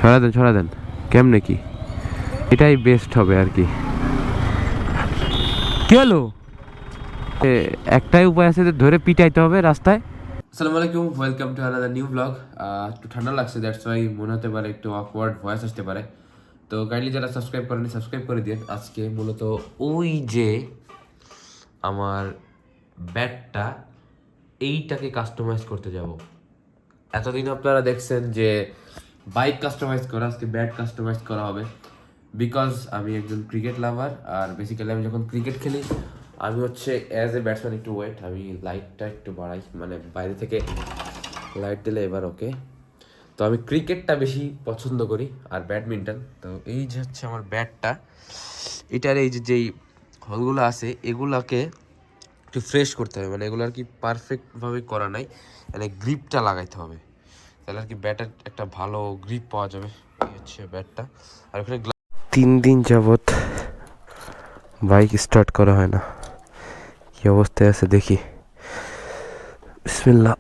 ছড়া দেন কেমনে কি, এটাই বেস্ট হবে আর কি। কি হলো? একটাই উপায় আছে, ধরে পিটাইতে হবে রাস্তায়। আসসালামু আলাইকুম, welcome to another new blog. একটু ঠান্ডা লাগছে, দ্যাটস ওয়াই মনে হতে পারে একটু অকওয়ার্ড ভয়েস আসতে পারে। তো কাইন্ডলি যারা সাবস্ক্রাইব করেনি সাবস্ক্রাইব করে দিন। আজকে মূলত ওই যে আমার ব্যাটটা, এইটাকে কাস্টমাইজ করতে যাব। এতদিন আপনারা দেখছেন যে বাইক কাস্টমাইজ করা, আজকে ব্যাট কাস্টমাইজ করা হবে। বিকজ আমি একজন ক্রিকেট লাভার, আর বেসিক্যালি আমি যখন ক্রিকেট খেলি আমি হচ্ছে অ্যাজ এ ব্যাটসম্যান একটু ওয়েট, আমি লাইটটা একটু বাড়াই, মানে বাইরে থেকে লাইট দিলে এবার ওকে। তো আমি ক্রিকেটটা বেশি পছন্দ করি আর ব্যাডমিন্টন। তো এই যে হচ্ছে আমার ব্যাটটা, এটার এই যে যেই হলগুলো আছে এগুলাকে একটু ফ্রেশ করতে হবে, মানে এগুলো আর কি পারফেক্টভাবে করা নাই, মানে গ্রিপটা লাগাইতে হবে, তাহলে আর কি ব্যাটের একটা ভালো গ্রিপ পাওয়া যাবে। এই হচ্ছে ব্যাটটা। আর ওখানে 3 দিন যাবত বাইক স্টার্ট করা হয় না, কি অবস্থায় আছে দেখি। বিসমিল্লাহ।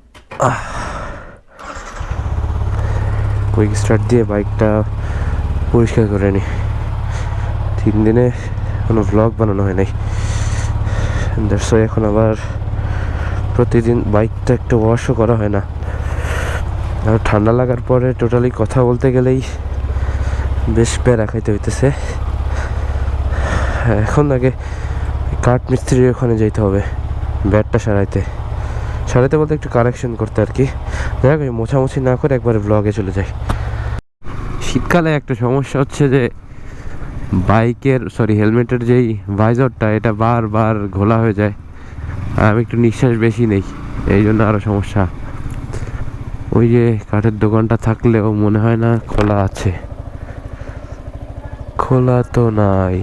কুইক স্টার্ট দিয়ে বাইকটা পরিষ্কার করে নি। 3 দিনে কোনো ভ্লগ বানানো হয় নাই, দ্যাটস ওয়াই এখন আবার প্রতিদিন বাইকটা একটু ওয়াশও করা হয় না। আর ঠান্ডা লাগার পরে টোটালি কথা বলতে গেলেই বেশ প্যারা খাইতে হইতেছে। এখন আগে কাঠ মিস্ত্রির ওখানে যেতে হবে ব্যাটটা সারাইতে বলতে একটু কারেকশন করতে আর কি। দেখ মোছামুছি না করে একবারে ব্লগে চলে যাই। শীতকালে একটা সমস্যা হচ্ছে যে বাইকের হেলমেটের যেই ভাইজরটা, এটা বারবার ঘোলা হয়ে যায়, আর আমি একটু নিঃশ্বাস বেশি নেই, এই জন্য আরও সমস্যা। ওই যে কাঠের দোকানটা থাকলেও মনে হয় না খোলা আছে, খোলা তো নাই।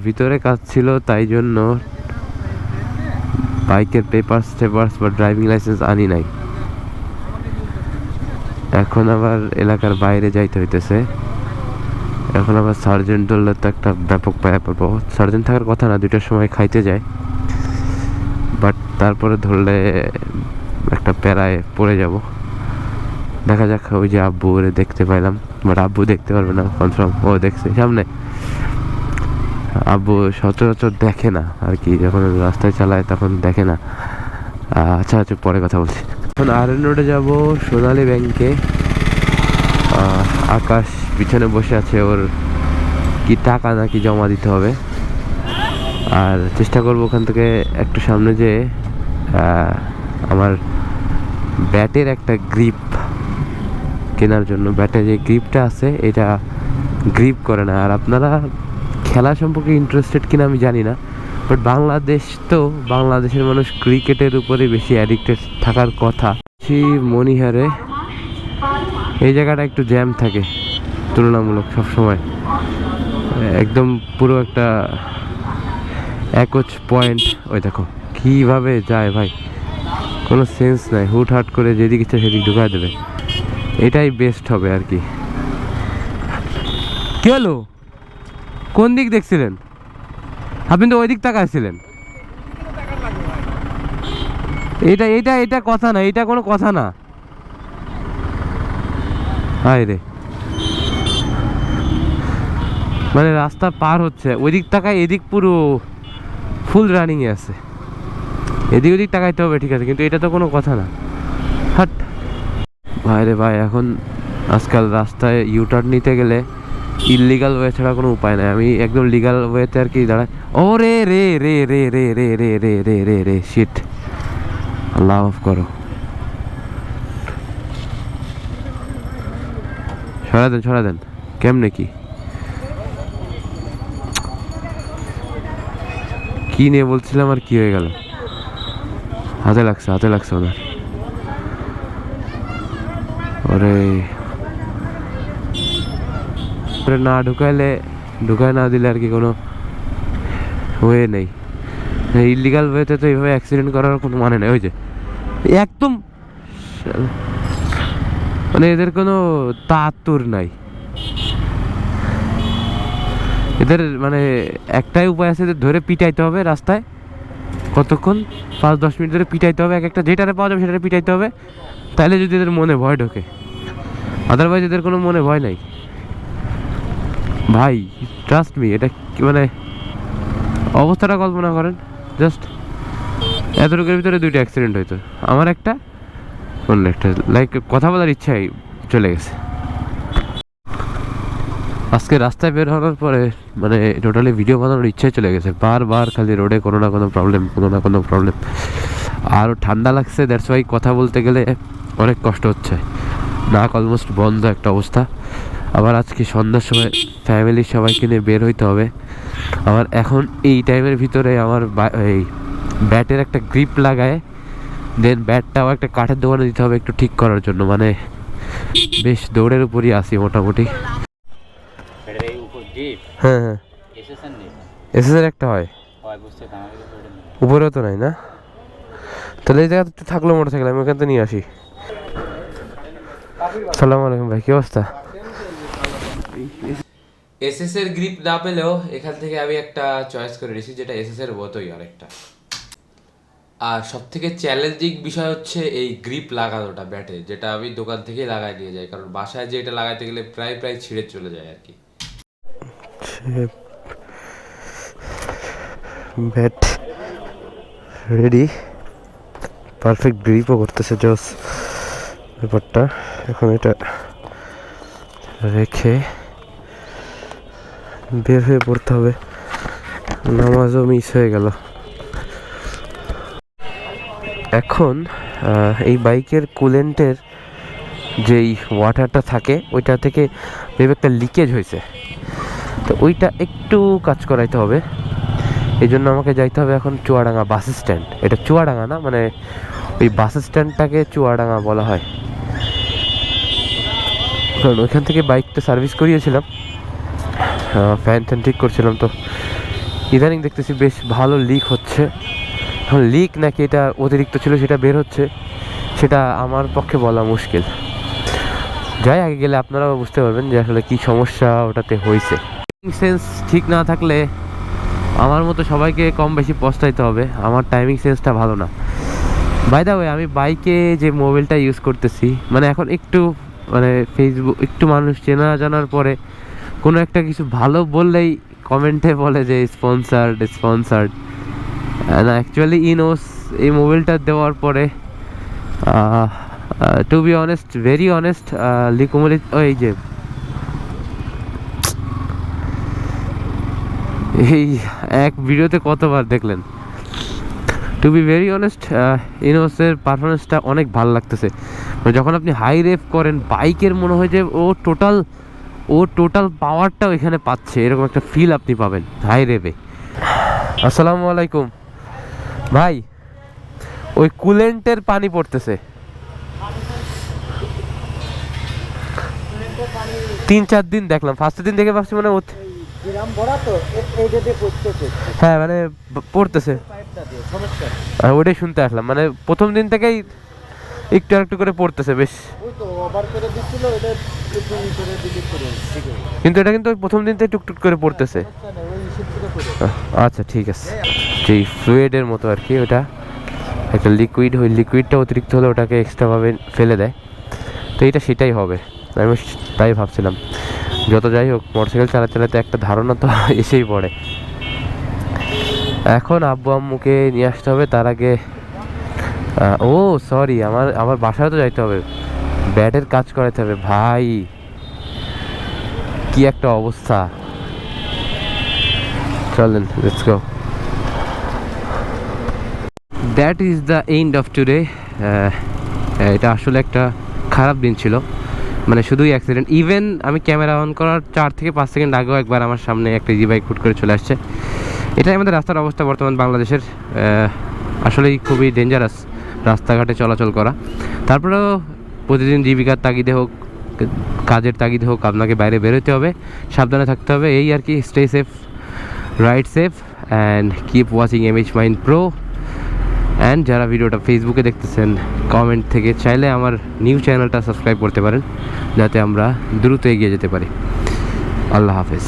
ভিতরে কাজ ছিল, তাই জন্য বাইকের পেপারস বা ড্রাইভিং লাইসেন্স আনি নাই। এখন আবার এলাকার বাইরে যাইতে হইতেছে। এখন আবার সার্জেন্ট ধরলে তো একটা ব্যাপক ব্যাপার। সার্জেন্ট থাকার কথা না, 2টার সময় খাইতে যায়, বাট তারপরে ধরলে একটা প্যারায় পড়ে যাব। দেখা যাক। ওই যে আব্বু ওরে দেখতে পাইলাম, বাট আব্বু দেখতে পারবে না কনফার্ম, ও দেখছে সামনে। আব্বু সচরাচর দেখে না আর কি, যখন রাস্তায় চালায় তখন দেখে না। আচ্ছা পরে কথা বলছি। এখন RN রোডে যাবো, সোনালী ব্যাংকে। আকাশ পিছনে বসে আছে, ওর কি টাকা নাকি জমা দিতে হবে। আর চেষ্টা করবো ওখান থেকে একটু সামনে যে আমার ব্যাটের একটা গ্রিপ কেনার জন্য। ব্যাটে যে গ্রিপটা আছে এটা গ্রিপ করে না। আর আপনারা খেলা সম্পর্কে ইন্টারেস্টেড কিনা আমি জানি না, বাট বাংলাদেশের মানুষ ক্রিকেটের উপরে বেশি অ্যাডিক্টেড থাকার কথা। মনিহারে এই জায়গাটা একটু জ্যাম থাকে তুলনামূলক সবসময়, একদম পুরো একটা একচ পয়েন্ট। ওই দেখো কিভাবে যায় ভাই, কোনো সেন্স নাই, হুটহাট করে যেদিক ইচ্ছা সেদিক ঢুকায় দেবে। এটাই বেস্ট হবে আর কি। কি হলো? কোন দিক দেখছিলেন আপনি? তো ওই দিক তাকাইছিলেন। এটা কথা না, এটা কোনো কথা না। হায় রে, মানে রাস্তা পার হচ্ছে, ওই দিক তাকায়, এদিক পুরো ফুল রানিং এ আছে। এদিক ওদিক তাকাইতে হবে ঠিক আছে, কিন্তু এটা তো কোনো কথা না। হাট ভাই রে ভাই, এখন আজকাল রাস্তায় ইউটার্ন নিতে গেলে ইললিগাল ওয়ে ছাড়া কোনো উপায় নাই। আমি একদম লিগাল ওয়েতে আর কি দাঁড়াই। ও রে রে রে রে রে রে রে রে রে রে রে শিট, আল্লাহ মাফ করো। ছড়া দেন কেমনে কি নিয়ে বলছিলাম আর কি হয়ে গেল? হাতে লাগছে ওনার। ওরে না ঢুকায় না দিলে আর কি কোনো ওয়ে নেই। ইলিগাল ওয়েতে তো এইভাবে অ্যাক্সিডেন্ট করার কোনো মানে নেই। ওই যে একদম মানে এদের কোনো তাতুর নাই। এদের মানে একটাই উপায় আছে, এদের ধরে পিটাইতে হবে রাস্তায়, কতক্ষণ 5-10 মিনিট ধরে পিটাইতে হবে, এক একটা যেটারে পাওয়া যাবে সেটারে পিটাইতে হবে, তাহলে যদি এদের মনে ভয় ঢোকে, আদারওয়াইজ এদের কোনো মনে ভয় নাই ভাই। ট্রাস্ট মি, এটা মানে অবস্থাটা কল্পনা করেন জাস্ট, এতটুকুর ভিতরে 2টা অ্যাক্সিডেন্ট হইতো, আমার একটা অন্য একটা, লাইক কথা বলার ইচ্ছাই চলে গেছে। আজকে রাস্তায় বের হওয়ার পরে মানে টোটালি ভিডিও বানানোর ইচ্ছাই চলে গেছে, বারবার খালি রোডে কোনো না কোনো প্রবলেম। আরও ঠান্ডা লাগছে, দ্যাটস ওয়াই কথা বলতে গেলে অনেক কষ্ট হচ্ছে, নাক অলমোস্ট বন্ধ একটা অবস্থা। আবার আজকে সন্ধ্যার সময় ফ্যামিলির সবাইকে নিয়ে বের হইতে হবে। আবার এখন এই টাইমের ভিতরে আমার এই ব্যাটের একটা গ্রিপ লাগায়, দেন ব্যাটটাও একটা কাঠের দোকানে দিতে হবে একটু ঠিক করার জন্য, মানে বেশ দৌড়ের উপরই আসি মোটামুটি। হ্যাঁ হ্যাঁ, এসএসের একটা হয়, উপরেও তো নাই না, তাহলে এই জায়গাতে থাকলো মোটরসাইকেল, আমি ওখান থেকে নিয়ে আসি। আসসালামু আলাইকুম ভাই, কি অবস্থা? এসএস এর গ্রিপ না পেলেও এখান থেকে আমি একটা চয়েস করে নিয়েছি, যেটা এসএস এর মতোই আরেকটা। আর সব থেকে চ্যালেঞ্জিং বিষয় হচ্ছে এই গ্রিপ লাগানোটা ব্যাটে, যেটা আমি দোকান থেকেই লাগাই নিয়ে যাই, কারণ বাসায় যে এটা লাগাইতে গেলে প্রায় ছিঁড়ে চলে যায় আর কি। ব্যাট রেডি, পারফেক্ট গ্রিপও করতেছে, জোস ব্যাপারটা। এখন এটা রেখে বের হয়ে পড়তে হবে, নামাজও মিস হয়ে গেল। এখন এই বাইকের কুলেন্টের যেই ওয়াটারটা থাকে ওইটা থেকে ভেবে একটা লিকেজ হয়েছে, তো ওইটা একটু কাজ করাইতে হবে। এই জন্য আমাকে যাইতে হবে এখন চুয়াডাঙ্গা বাস স্ট্যান্ড। এটা চুয়াডাঙ্গা না, মানে ওই বাস স্ট্যান্ডটাকে চুয়াডাঙ্গা বলা হয়, কারণ ওইখান থেকে বাইকটা সার্ভিস করিয়েছিলাম, ফ্যান ঠিক করছিলাম, তো ইদানিং দেখতেছি বেশ ভালো লিক হচ্ছে। এখন লিক নাকি এটা অতিরিক্ত ছিল সেটা বের হচ্ছে, সেটা আমার পক্ষে বলা মুশকিল। যাই আগে গেলে আপনারাও বুঝতে পারবেন যে আসলে কী সমস্যা ওটাতে হয়েছে। সেন্স ঠিক না থাকলে আমার মতো সবাইকে কম বেশি পস্তাইতে হবে, আমার টাইমিং সেন্সটা ভালো না। বাই দ্য ওয়ে, আমি বাইকে যে মোবাইলটা ইউজ করতেছি, মানে এখন একটু মানে ফেসবুক একটু মানুষ চেনা জানার পরে কোনো একটা কিছু ভালো বললেই কমেন্টে বলে যে স্পন্সার্ড না, অ্যাকচুয়ালি ইনোস এই মোবাইলটা দেওয়ার পরে to be honest, very honest, লিকুমলি ওই যে এই এক ভিডিওতে কতবার দেখলেন, টু বি ভেরি অনেস্ট ইনোসের পারফরমেন্সটা অনেক ভালো লাগতেছে। যখন আপনি হাই রেভ করেন বাইকের, মনে হয় যে ও টোটাল পাওয়ারটা ওইখানে পাচ্ছে, এরকম একটা ফিল আপনি পাবেন হাই রেভে। আসসালামু আলাইকুম ভাই, ওই কুলেন্টের পানি পড়তেছে, 3-4 দিন দেখলাম, ফার্স্ট দিন দেখে ভাবছি মানে হ্যাঁ মানে পড়তেছে, ওটাই শুনতে আসলাম, মানে প্রথম দিন থেকেই একটু একটু করে পড়তেছে বেশ, কিন্তু এটা কিন্তু প্রথম দিন থেকে টুকটুক করে পড়তেছে। আচ্ছা ঠিক আছে, যেই ফ্লুইডের মতো আর কি, ওটা একটা লিকুইড, ওই লিকুইডটা অতিরিক্ত হলে ওটাকে এক্সট্রাভাবে ফেলে দেয়, তো এটা সেটাই হবে, আমি তাই ভাবছিলাম। যত যাই হোক, মোটরসাইকেল চালাতে একটা ধারণা তো এসেই পড়ে। এখন আব্বু আম্মুকে নিয়ে আসতে হবে, তার আগে ও সরি, আমার বাসায় তো যাইতে হবে, ব্যাটের কাজ করাতে হবে ভাই, কি একটা অবস্থা। চলেন, let's go. That is the end of today. এটা আসলে একটা খারাপ দিন ছিল, মানে শুধুই অ্যাক্সিডেন্ট। ইভেন আমি ক্যামেরা অন করার 4 থেকে 5 সেকেন্ড আগেও একবার আমার সামনে একটা ইজি বাইক হুট করে চলে আসছে। এটাই আমাদের রাস্তার অবস্থা বর্তমান বাংলাদেশের, আসলেই খুবই ডেঞ্জারাস রাস্তাঘাটে চলাচল করা। তারপরেও প্রতিদিন জীবিকার তাগিদে হোক, কাজের তাগিদে হোক, আপনাকে বাইরে বেরোতে হবে, সাবধানে থাকতে হবে, এই আর কি। Stay safe, ride safe, and keep watching MH Mahin Pro। And যারা ভিডিওটা ফেসবুকে দেখতেছেন, কমেন্ট থেকে চাইলে আমার নিউ চ্যানেলটা সাবস্ক্রাইব করতে পারেন, যাতে আমরা দ্রুত এগিয়ে যেতে পারি। আল্লাহ হাফেজ।